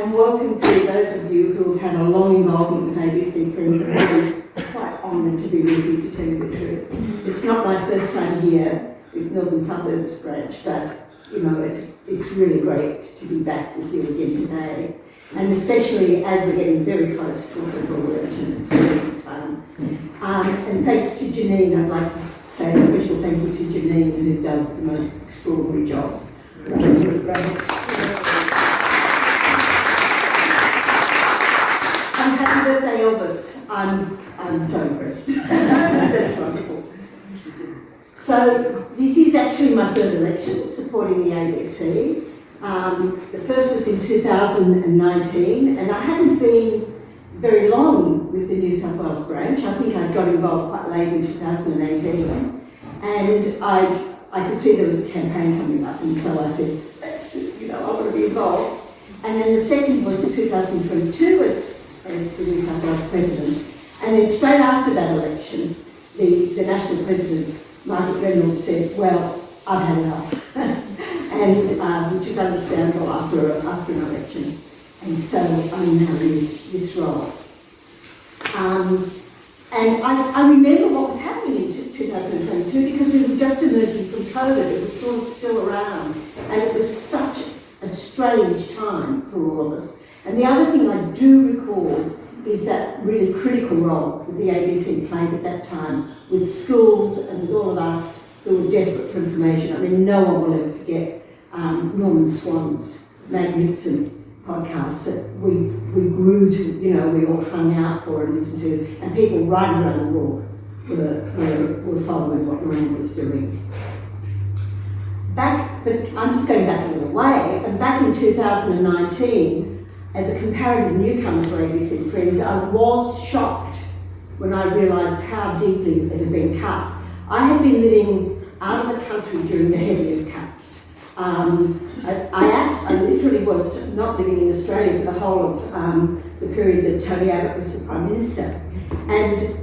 and welcome to those of you who have had a long involvement with ABC Friends. I'm really quite honoured to be with you, to tell you the truth. It's not my first time here with Northern Suburbs branch, but you know, it's really great to be back with you again today. And especially as we're getting very close to a federal election, it's really good time. And thanks to Janine, I'd like to say a special thank you to Janine, who does the most extraordinary job. Happy birthday, Elvis. I'm so impressed. That's wonderful. So this is actually my third election supporting the ABC. The first was in 2019, and I hadn't been very long with the New South Wales branch. I think I got involved quite late in 2018, and I could see there was a campaign coming up, and so I said, I want to be involved. And then the second was in 2022 as the New South Wales president, and then straight after that election, the national president, Margaret Reynolds, said, well, I've had enough. And which is understandable after an election. And so I'm now in this role. And I remember what was happening in 2022 because we were just emerging from COVID. It was sort of still around. And it was such a strange time for all of us. And the other thing I do recall is that really critical role that the ABC played at that time with schools and with all of us who were desperate for information. I mean, no one will ever forget Norman Swan's magnificent podcasts that we grew to, we all hung out for and listened to, and people right around the world were following what Norman was doing. But I'm just going back a little way, and back in 2019, as a comparative newcomer to ABC Friends, I was shocked when I realised how deeply it had been cut. I had been living out of the country during the heaviest cuts. I literally was not living in Australia for the whole of the period that Tony Abbott was the Prime Minister. And,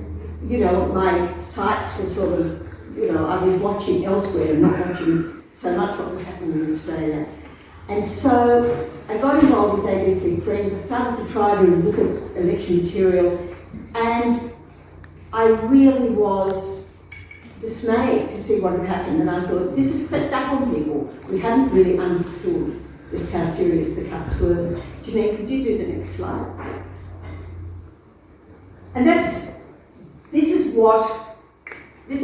my sights were sort of, I was watching elsewhere and not watching so much what was happening in Australia. And so I got involved with ABC Friends. I started to try to look at election material, and I really was dismayed to see what had happened, and I thought, this has crept up on people. We haven't really understood just how serious the cuts were. Janine, could you do the next slide, please? And this is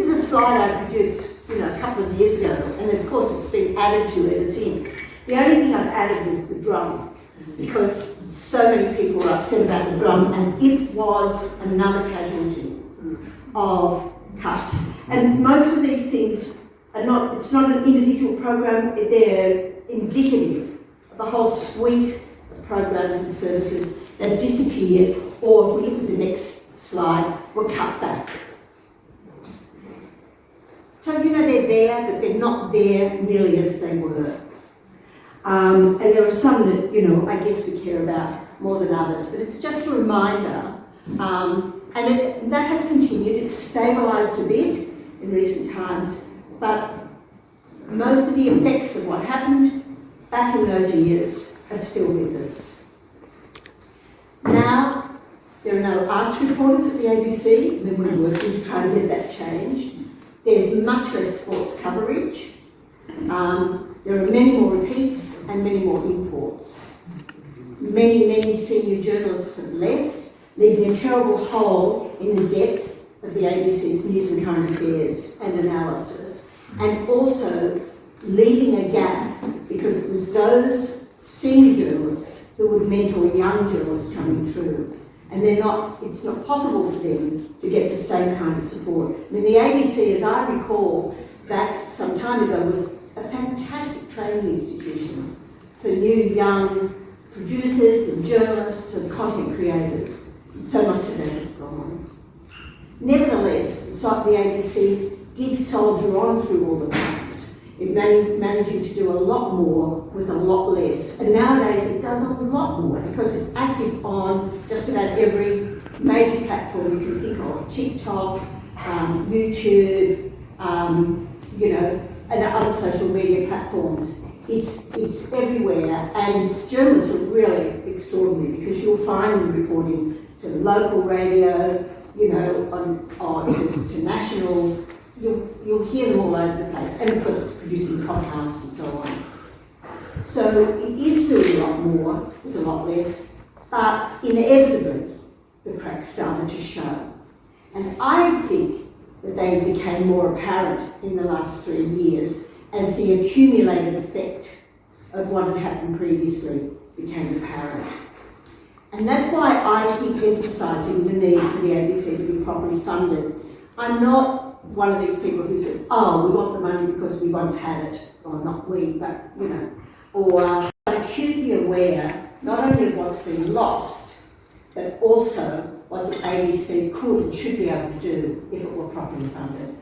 a slide I produced, a couple of years ago, and of course it's been added to ever since. The only thing I've added is the drum, because so many people were upset about the drum, and it was another casualty of cuts. And most of these things are it's not an individual program, they're indicative of the whole suite of programs and services that have disappeared, or if we look at the next slide, were cut back. So, they're there, but they're not there nearly as they were. And there are some that, I guess we care about more than others, but it's just a reminder. And that has continued. It's stabilised a bit in recent times, but most of the effects of what happened back in those years are still with us. Now, there are no arts reporters at the ABC, and we're working to try to get that changed. There's much less sports coverage. There are many more repeats and many more imports. Many senior journalists have left, leaving a terrible hole in the depth of the ABC's news and current affairs and analysis, and also leaving a gap because it was those senior journalists who would mentor young journalists coming through. And it's not possible for them to get the same kind of support. I mean, the ABC, as I recall, back some time ago, was a fantastic training institution for new young producers and journalists and content creators. And so much of that has gone. Nevertheless, the ABC did soldier on through all the cuts. It managing to do a lot more with a lot less. And nowadays it does a lot more because it's active on just about every major platform you can think of. TikTok, YouTube, and other social media platforms. it's everywhere, and its journalists are really extraordinary because you'll find them reporting to local radio, you know, to national. You'll hear them all over the place, and of course it's producing podcasts and so on. So it is doing a lot more with a lot less, but inevitably the cracks started to show. And I think that they became more apparent in the last 3 years as the accumulated effect of what had happened previously became apparent. And that's why I keep emphasising the need for the ABC to be properly funded. I'm not one of these people who says, oh, we want the money because we once had it, or not we, but, you know, or I'm acutely aware not only of what's been lost, but also what the ABC could and should be able to do if it were properly funded.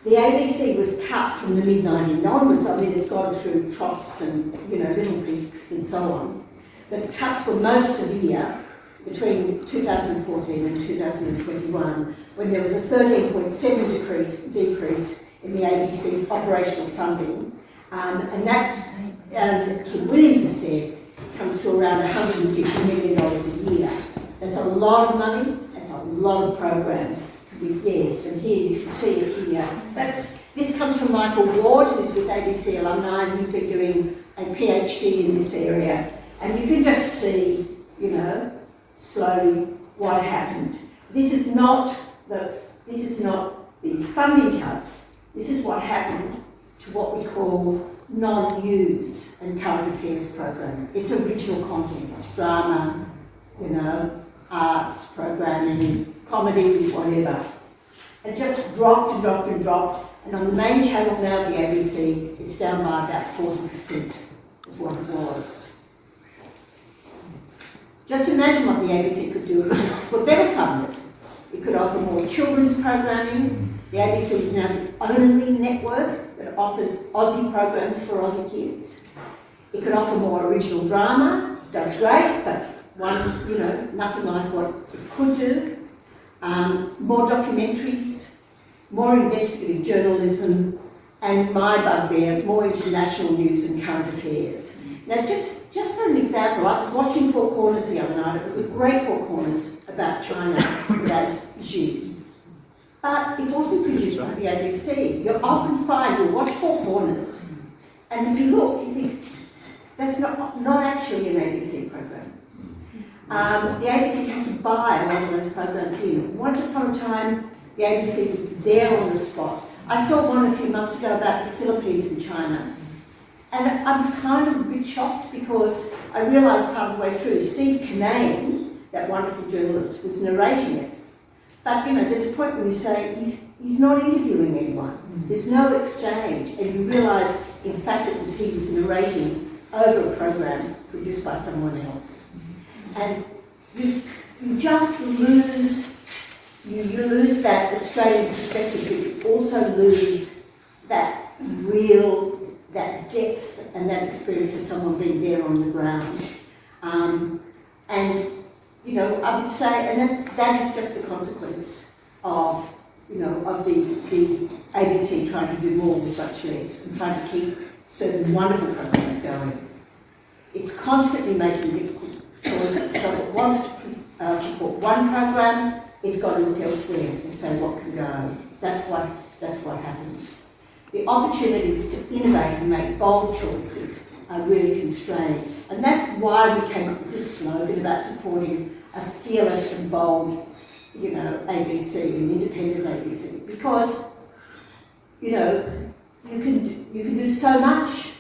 The ABC was cut from the mid-90s onwards. I mean, it's gone through troughs and, you know, little peaks and so on. But the cuts were most severe between 2014 and 2021, when there was a 13.7% decrease in the ABC's operational funding. And that, as Kim Williams has said, comes to around $150 million a year. That's a lot of money, that's a lot of programs. Yes, and here you can see it here. This comes from Michael Ward, who's with ABC Alumni, and he's been doing a PhD in this area. And you can just see, you know, slowly what happened. This is not the funding cuts. This is what happened to what we call non-news and current affairs program. It's original content. It's drama, you know, arts, programming, comedy, whatever. It just dropped and dropped and dropped. And on the main channel now, the ABC, it's down by about 40% of what it was. Just imagine what the ABC could do if it were better funded. It could offer more children's programming. The ABC is now the only network that offers Aussie programs for Aussie kids. It could offer more original drama. It does great, but one, you know, nothing like what it could do. More documentaries, more investigative journalism, and my bugbear, more international news and current affairs. Now, just for an example, I was watching Four Corners the other night. It was a great Four Corners about China as Xi. But it wasn't produced by the ABC. You'll often find, you'll watch Four Corners, and if you look, you think, that's not actually an ABC program. The ABC has to buy a lot of those programs in. Once upon a time, the ABC was there on the spot. I saw one a few months ago about the Philippines and China. And I was kind of a bit shocked because I realised part of the way through, Steve Kinane, that wonderful journalist, was narrating it. But, you know, there's a point when you say he's not interviewing anyone. There's no exchange. And you realise, in fact, he was narrating over a program produced by someone else. And you just lose, you lose that Australian perspective, but you also lose that that depth and that experience of someone being there on the ground. And, you know, I would say, and that is just the consequence of, you know, of the ABC trying to do more with much less and trying to keep certain wonderful programs going. It's constantly making difficult choices. So if it wants to support one program, it's got to look elsewhere and say what can go. That's what happens. The opportunities to innovate and make bold choices are really constrained. And that's why we came up with this slogan about supporting a fearless and bold, you know, ABC, an independent ABC. Because, you know, you can do so much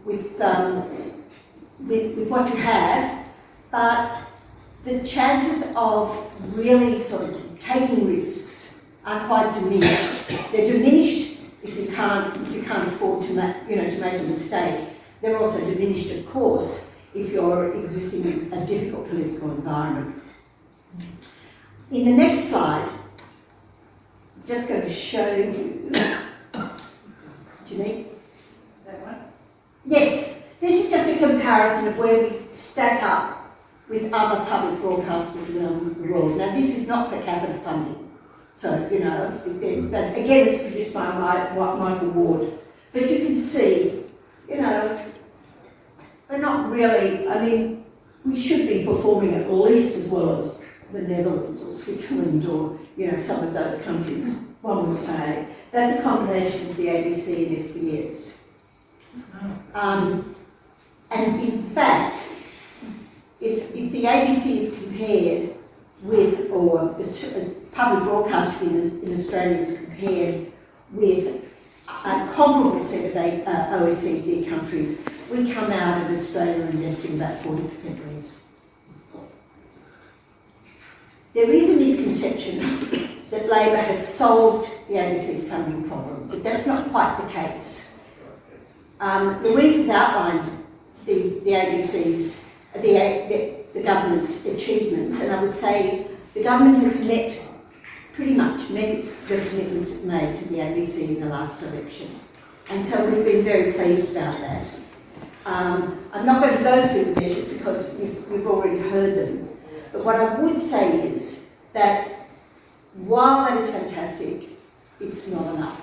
with what you have, but the chances of really sort of taking risks are quite diminished. They're diminished if you can't afford to make a mistake. They're also diminished, of course, if you're existing in a difficult political environment. In the next slide, I'm just going to show you. Janine? That one? Yes. This is just a comparison of where we stack up with other public broadcasters around the world. Now, this is not per capita funding. So, you know, but again, it's produced by Michael Ward. But you can see, you know, we're not really, I mean, we should be performing at least as well as the Netherlands or Switzerland or, you know, some of those countries, one would say. That's a combination of the ABC and SBS. And in fact, if the ABC is compared with, or public broadcasting in Australia is compared with a comparable set of OECD countries, we come out of Australia investing about 40% less. There is a misconception that Labor has solved the ABC's funding problem, but that's not quite the case. Louise has outlined the ABC's, the government's achievements, and I would say the government has pretty much met the commitments it made to the ABC in the last election. And so we've been very pleased about that. I'm not going to go through the measures because we've already heard them. But what I would say is that while that is fantastic, it's not enough.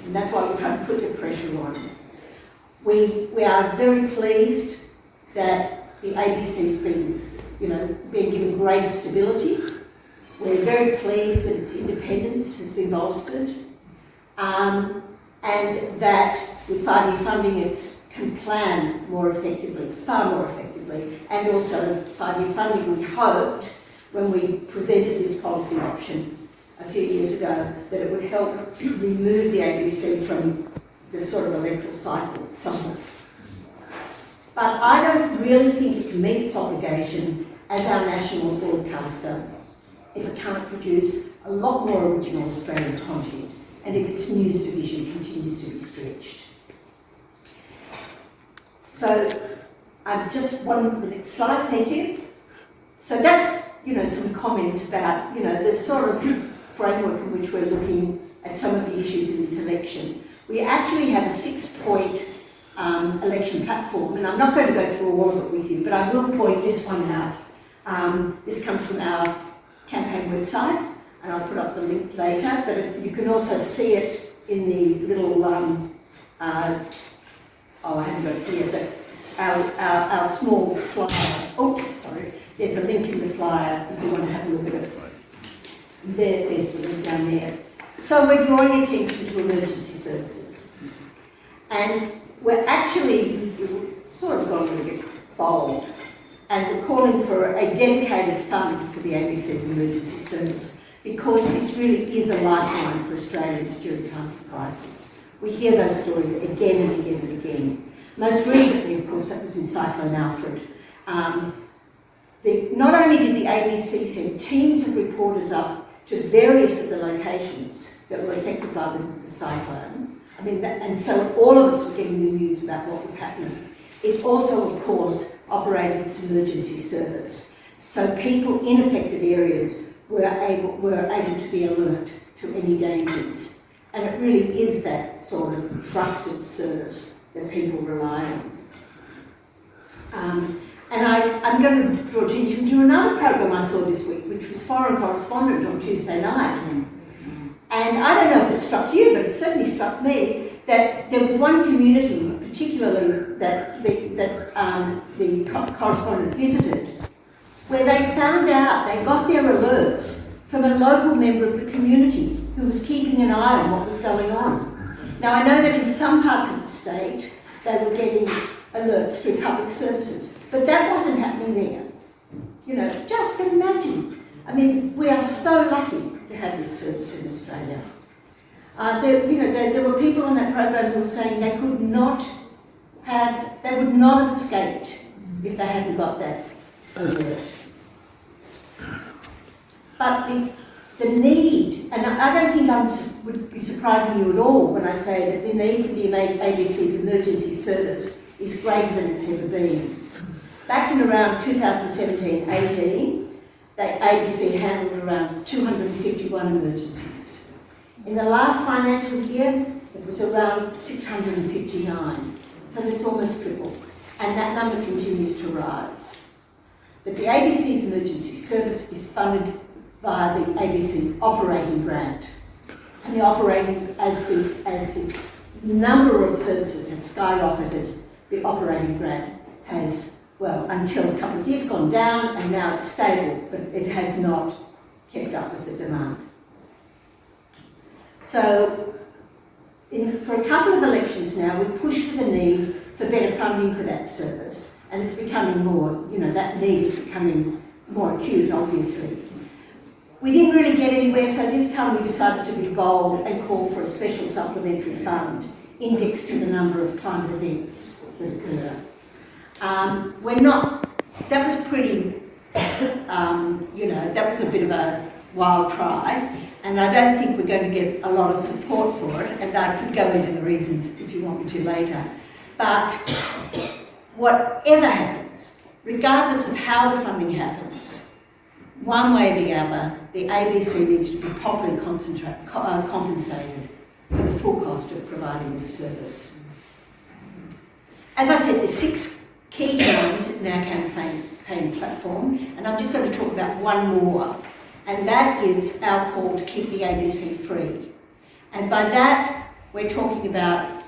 And that's why we're trying to put the pressure on. We are very pleased that the ABC's been given greater stability. We're very pleased that its independence has been bolstered, and that with 5-year funding it can plan more effectively, far more effectively, and also 5-year funding, we hoped when we presented this policy option a few years ago that it would help remove the ABC from the sort of electoral cycle somewhat. But I don't really think it can meet its obligation as our national broadcaster if it can't produce a lot more original Australian content and if its news division continues to be stretched. So, just one next slide, thank you. So that's, some comments about, the sort of framework in which we're looking at some of the issues in this election. We actually have a 6-point election platform, and I'm not going to go through all of it with you, but I will point this one out. This comes from our campaign website, and I'll put up the link later, but you can also see it in the little, I haven't got it here, but our small flyer. Oops, sorry. There's a link in the flyer if you want to have a look at it. There's the link down there. So we're drawing attention to emergency services. And we're actually sort of gone a little bit bold, and we're calling for a dedicated fund for the ABC's emergency service, because this really is a lifeline for Australians during times of crisis. We hear those stories again and again and again. Most recently, of course, that was in Cyclone Alfred. Not only did the ABC send teams of reporters up to various of the locations that were affected by the cyclone, and so all of us were getting the news about what was happening. It also, of course, operated its emergency service, so people in affected areas were able to be alert to any dangers. And it really is that sort of trusted service that people rely on. And I'm going to draw attention to another program I saw this week, which was Foreign Correspondent on Tuesday night. And I don't know if it struck you, but it certainly struck me that there was one community, particularly that the correspondent visited, where they found out, they got their alerts from a local member of the community who was keeping an eye on what was going on. Now, I know that in some parts of the state, they were getting alerts through public services, but that wasn't happening there. Just imagine. We are so lucky to have this service in Australia. There were people on that program who were saying they would not have escaped if they hadn't got that alert. But the need, and I don't think I would be surprising you at all when I say that the need for the ABC's emergency service is greater than it's ever been. Back in around 2017-18, the ABC handled around 251 emergencies. In the last financial year, it was around 659. So that's almost triple. And that number continues to rise. But the ABC's emergency service is funded via the ABC's operating grant. And the operating, as the number of services has skyrocketed. The operating grant has, well, until a couple of years gone down, and now it's stable, but it has not kept up with the demand. So, for a couple of elections now, we push for the need for better funding for that service, and it's becoming more, that need is becoming more acute, obviously. We didn't really get anywhere, so this time we decided to be bold and call for a special supplementary fund indexed to the number of climate events that occur. That was pretty, that was a bit of a wild try, and I don't think we're going to get a lot of support for it, and I could go into the reasons if you want me to later. But whatever happens, regardless of how the funding happens, one way or the other, the ABC needs to be properly compensated for the full cost of providing this service. As I said, there's 6 key terms in our campaign platform, and I'm just going to talk about one more, and that is our call to keep the ABC free. And by that, we're talking about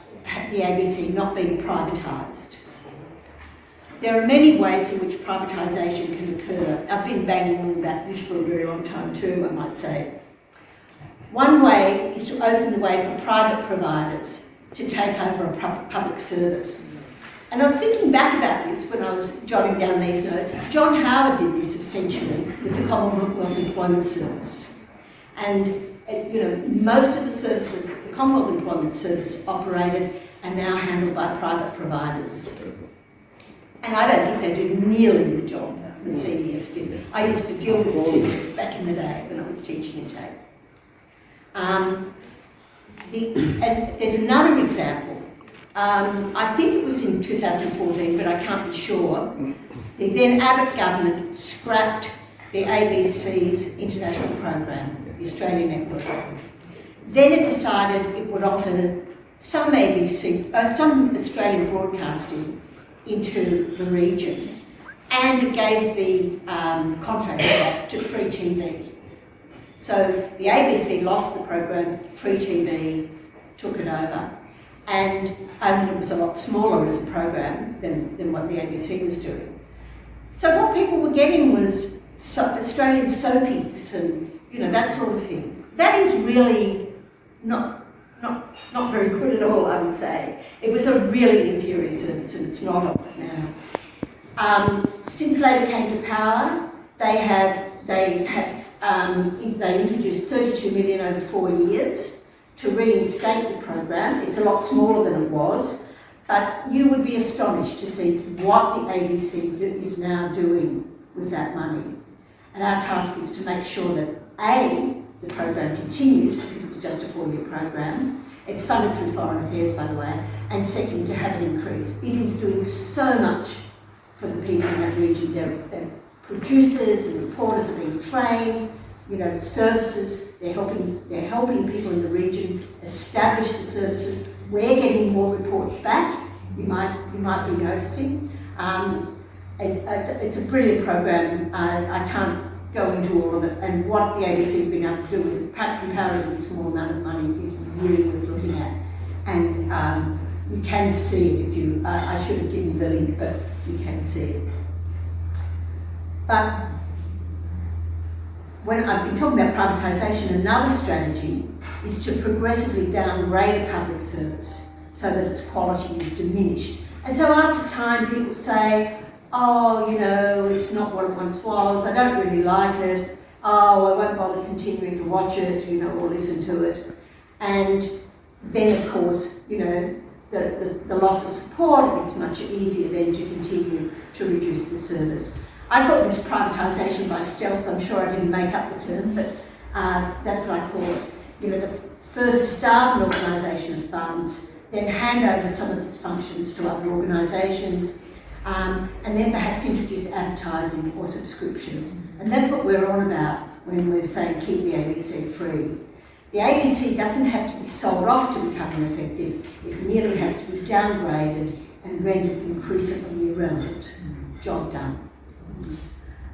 the ABC not being privatised. There are many ways in which privatisation can occur. I've been banging on about this for a very long time too, I might say. One way is to open the way for private providers to take over a public service. And I was thinking back about this when I was jotting down these notes. John Howard did this essentially with the Commonwealth Employment Service. And most of the services the Commonwealth Employment Service operated are now handled by private providers. And I don't think they do nearly the job that CES did. I used to deal with CES back in the day when I was teaching intake. And there's another example. I think it was in 2014, but I can't be sure. The then Abbott government scrapped the ABC's international program, the Australian Network. Then it decided it would offer some Australian broadcasting into the region, and it gave the contract to Free TV. So the ABC lost the program, Free TV took it over, and it was a lot smaller as a program than what the ABC was doing. So what people were getting was Australian soapies and that sort of thing. That is really not very good at all, I would say. It was a really inferior service, and it's not offered now. Since Labor came to power, they introduced 32 million over 4 years to reinstate the program. It's a lot smaller than it was, but you would be astonished to see what the ABC is now doing with that money. And our task is to make sure that A, the program continues, because it was just a 4-year program. It's funded through Foreign Affairs, by the way, and second, to have an increase. It is doing so much for the people in that region. Their producers and reporters are being trained, services, they're helping people in the region establish the services. We're getting more reports back, you might be noticing. It's a brilliant program. I can't go into all of it, and what the ABC has been able to do with a comparatively small amount of money is really worth looking at. And you can see it if you, I should have given you the link, but you can see it. But when I've been talking about privatisation, another strategy is to progressively downgrade a public service so that its quality is diminished. And so after time, people say, it's not what it once was, I don't really like it, I won't bother continuing to watch it, or listen to it. And then, of course, the loss of support, it's much easier then to continue to reduce the service. I call this privatisation by stealth. I'm sure I didn't make up the term, but that's what I call it. The first starve an organisation of funds, then hand over some of its functions to other organisations, and then perhaps introduce advertising or subscriptions. And that's what we're on about when we're saying keep the ABC free. The ABC doesn't have to be sold off to become ineffective. It merely has to be downgraded and rendered increasingly irrelevant. Job done.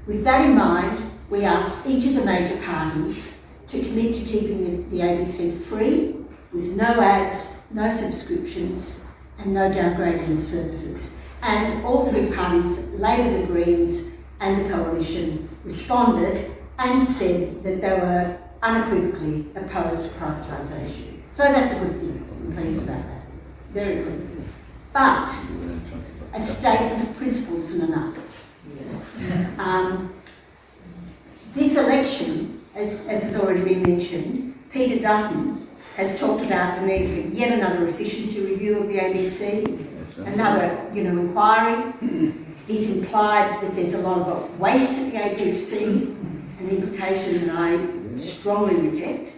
With that in mind, we asked each of the major parties to commit to keeping the ABC free, with no ads no subscriptions, and no downgrading of services. And all three parties, Labor, the Greens and the Coalition, responded and said that they were unequivocally opposed to privatisation. So that's a good thing. I'm pleased about that. Very pleased. But a statement of principle isn't enough. This election, as has already been mentioned, Peter Dutton has talked about the need for yet another efficiency review of the ABC, another, inquiry. He's implied that there's a lot of waste at the ABC, an implication that I strongly reject.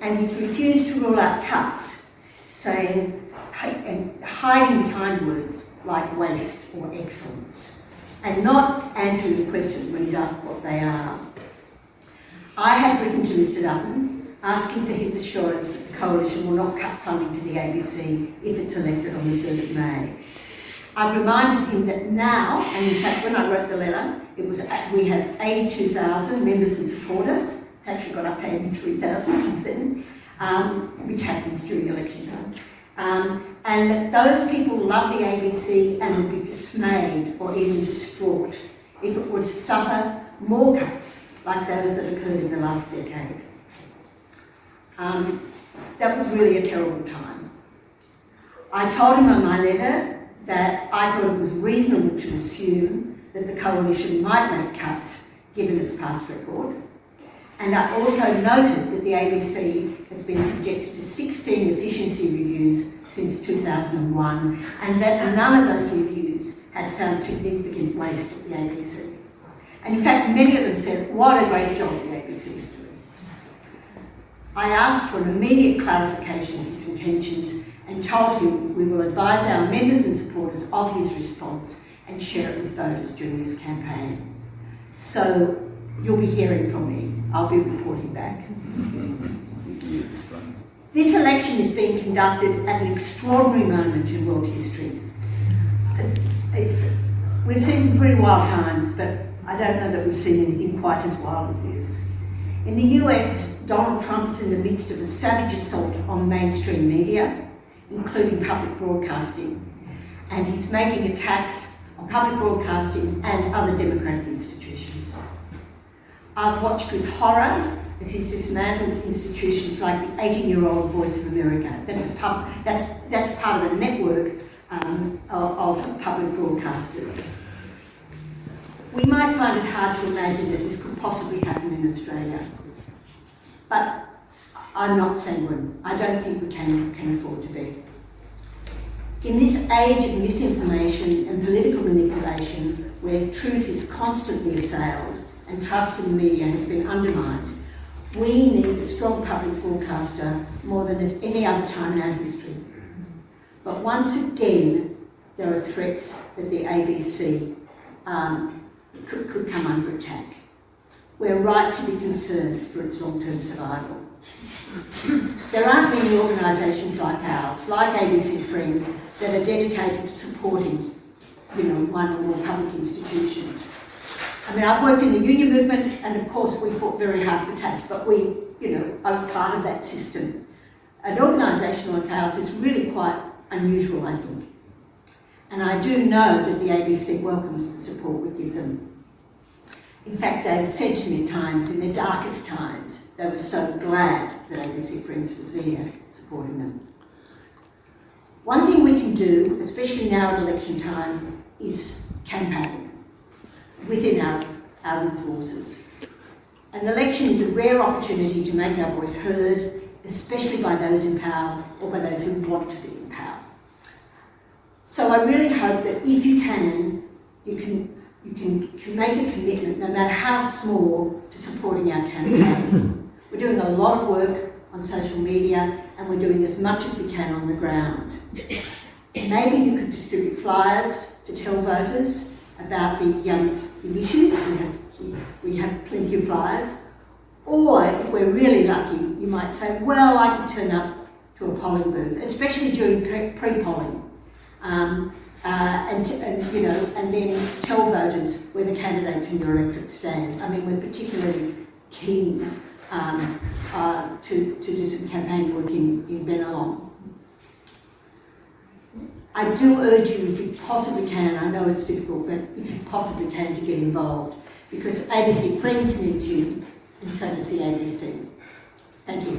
And he's refused to rule out cuts, saying, and hiding behind words like waste or excellence, and not answering the question when he's asked what they are. I have written to Mr Dutton asking for his assurance that the Coalition will not cut funding to the ABC if it's elected on the 3rd of May. I've reminded him that now, and in fact when I wrote the letter, we have 82,000 members and supporters. It's actually got up to 83,000 since then, which happens during election time. And that those people love the ABC and would be dismayed or even distraught if it were to suffer more cuts like those that occurred in the last decade. That was really a terrible time. I told him on my letter that I thought it was reasonable to assume that the Coalition might make cuts given its past record. And I also noted that the ABC has been subjected to 16 efficiency reviews since 2001, and that none of those reviews had found significant waste at the ABC. And in fact, many of them said, what a great job the ABC is doing. I asked for an immediate clarification of his intentions and told him we will advise our members and supporters of his response and share it with voters during this campaign. So you'll be hearing from me. I'll be reporting back. This election is being conducted at an extraordinary moment in world history. We've seen some pretty wild times, but I don't know that we've seen anything quite as wild as this. In the US, Donald Trump is in the midst of a savage assault on mainstream media, including public broadcasting, and he's making attacks on public broadcasting and other democratic institutions. I've watched with horror as he's dismantled institutions like the 18-year-old Voice of America. That's part of a network of public broadcasters. We might find it hard to imagine that this could possibly happen in Australia, but I'm not sanguine. I don't think we can afford to be. In this age of misinformation and political manipulation, where truth is constantly assailed and trust in the media has been undermined, we need a strong public broadcaster more than at any other time in our history. But once again, there are threats that the ABC could come under attack. We're right to be concerned for its long-term survival. There aren't many organisations like ours, like ABC Friends, that are dedicated to supporting, one or more public institutions. I mean, I've worked in the union movement, and of course we fought very hard for TAFE, but I was part of that system. An organisation like ours is really quite unusual, I think. And I do know that the ABC welcomes the support we give them. In fact, they've said to me at times, in their darkest times, they were so glad that ABC Friends was there supporting them. One thing we can do, especially now at election time, is campaign within our resources. An election is a rare opportunity to make our voice heard, especially by those in power or by those who want to be in power. So I really hope that if you can make a commitment, no matter how small, to supporting our campaign. We're doing a lot of work on social media, and we're doing as much as we can on the ground. Maybe you could distribute flyers to tell voters about the issues. We have plenty of flyers. Or if we're really lucky, you might say, well, I could turn up to a polling booth, especially during pre-polling. And then tell voters where the candidates in your electorate stand. I mean, we're particularly keen to do some campaign work in Bennelong. I do urge you, if you possibly can, I know it's difficult, but if you possibly can, to get involved, because ABC Friends need you, and so does the ABC. Thank you.